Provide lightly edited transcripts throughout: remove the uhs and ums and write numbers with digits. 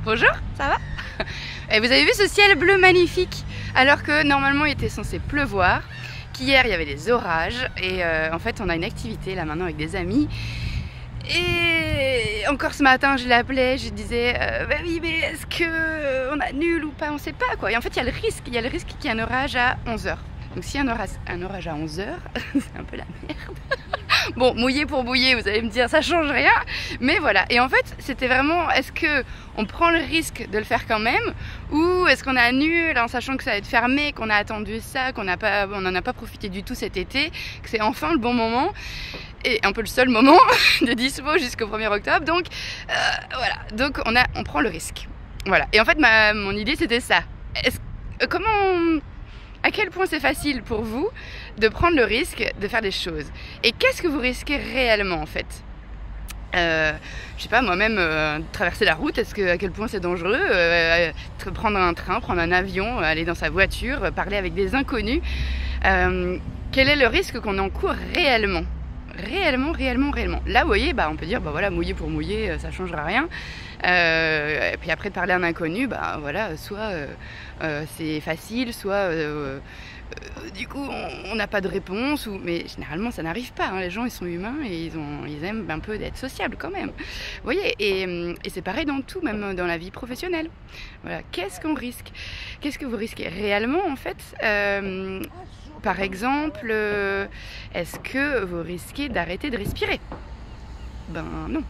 Bonjour, ça va? Et vous avez vu ce ciel bleu magnifique? Alors que normalement il était censé pleuvoir, qu'hier il y avait des orages et en fait on a une activité là maintenant avec des amis. Et encore ce matin je l'appelais, je disais bah oui mais est-ce que on annule ou pas, on sait pas quoi. Et en fait il y a le risque qu'il y ait un orage à 11h. Donc s'il y a un orage à 11h, c'est un peu la merde. Bon, mouiller pour mouiller, vous allez me dire, ça change rien. Mais voilà, et en fait, c'était vraiment, est-ce qu'on prend le risque de le faire quand même? Ou est-ce qu'on annule en sachant que ça va être fermé, qu'on a attendu ça, qu'on n'en a pas profité du tout cet été, que c'est enfin le bon moment, et un peu le seul moment de dispo jusqu'au 1er octobre. Donc, voilà, donc on prend le risque. Voilà, et en fait, mon idée, c'était ça. À quel point c'est facile pour vous de prendre le risque de faire des choses? Et qu'est-ce que vous risquez réellement en fait? Je sais pas, moi-même, traverser la route, à quel point c'est dangereux? Prendre un train, prendre un avion, aller dans sa voiture, parler avec des inconnus. Quel est le risque qu'on encourt réellement? Réellement. Là, vous voyez, on peut dire, voilà, mouiller pour mouiller, ça changera rien. Et puis après de parler à un inconnu, voilà, soit c'est facile, soit du coup on n'a pas de réponse, mais généralement ça n'arrive pas, hein. Les gens ils sont humains et ils aiment un peu d'être sociables quand même. Vous voyez, et c'est pareil dans tout, même dans la vie professionnelle. Voilà, qu'est-ce qu'on risque? Qu'est-ce que vous risquez réellement en fait? Par exemple, est-ce que vous risquez d'arrêter de respirer? Ben non.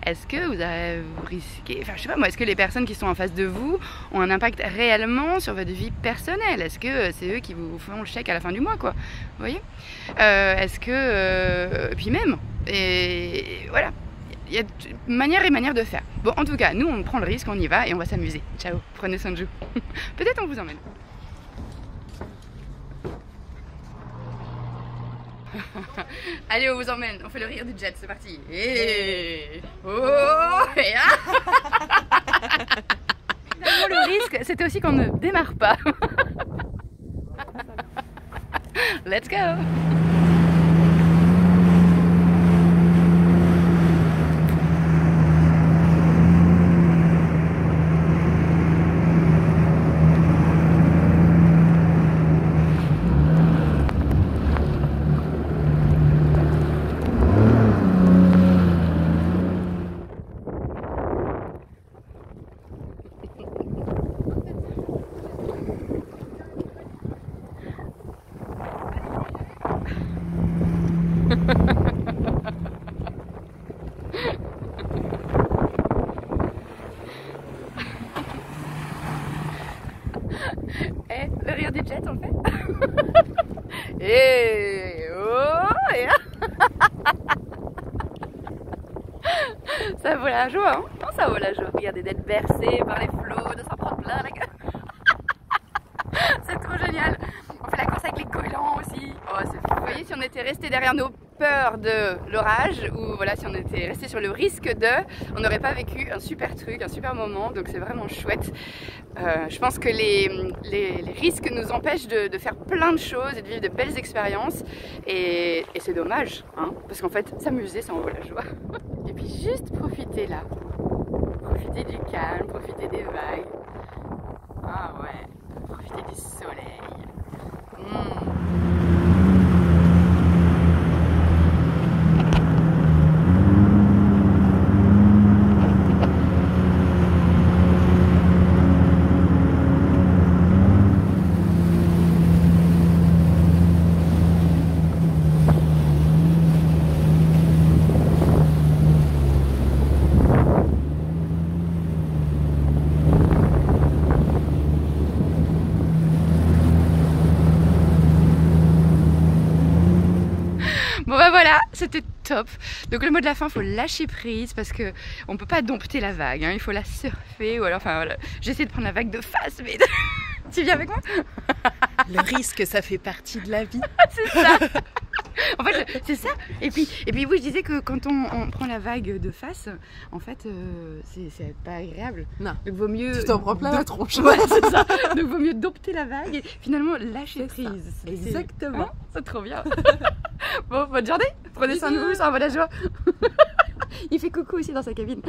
Est-ce que vous risquez, enfin je sais pas moi, est-ce que les personnes qui sont en face de vous ont un impact réellement sur votre vie personnelle? Est-ce que c'est eux qui vous font le chèque à la fin du mois quoi? Vous voyez, est-ce que puis même, et voilà, il y a manière et manière de faire. Bon, en tout cas nous on prend le risque, on y va et on va s'amuser. Ciao, prenez soin de vous. Peut-être on vous emmène. Allez, on vous emmène, on fait le rire du jet, c'est parti. Et oh, et finalement, le risque, c'était aussi qu'on ne démarre pas. Let's go. Le rire du jet on le fait. Et oh, et ça vaut la joie, hein? Non, ça vaut la joie. Regardez, d'être bercé par les flots, de s'en prendre plein la gueule. C'est trop génial. On fait la course avec les collants aussi. Oh, vous voyez, si on était resté derrière nos peurs de l'orage, ou voilà, si on était resté sur le risque on n'aurait pas vécu un super truc, un super moment. Donc c'est vraiment chouette. Je pense que les risques nous empêchent de faire plein de choses et de vivre de belles expériences. Et c'est dommage, hein, parce qu'en fait, s'amuser, ça en vaut la joie. Et puis juste profiter là. Profiter du calme, profiter des vagues. Ah ouais, profiter du soleil. Bon bah voilà, c'était top. Donc le mot de la fin, il faut lâcher prise parce que on peut pas dompter la vague, hein. Il faut la surfer ou alors, enfin voilà, j'essaie de prendre la vague de face, mais tu viens avec moi? Le risque, ça fait partie de la vie. C'est ça. En fait, c'est ça. Et puis oui, je disais que quand on prend la vague de face, en fait, c'est pas agréable. Non. Donc vaut mieux. Tu t'en prends plein la tronche. Ouais, c'est ça. Donc vaut mieux dompter la vague et finalement lâcher prise. Exactement. Hein, c'est trop bien. Bon, bonne journée. Prenez soin de vous, ça envoie la joie. Il fait coucou aussi dans sa cabine.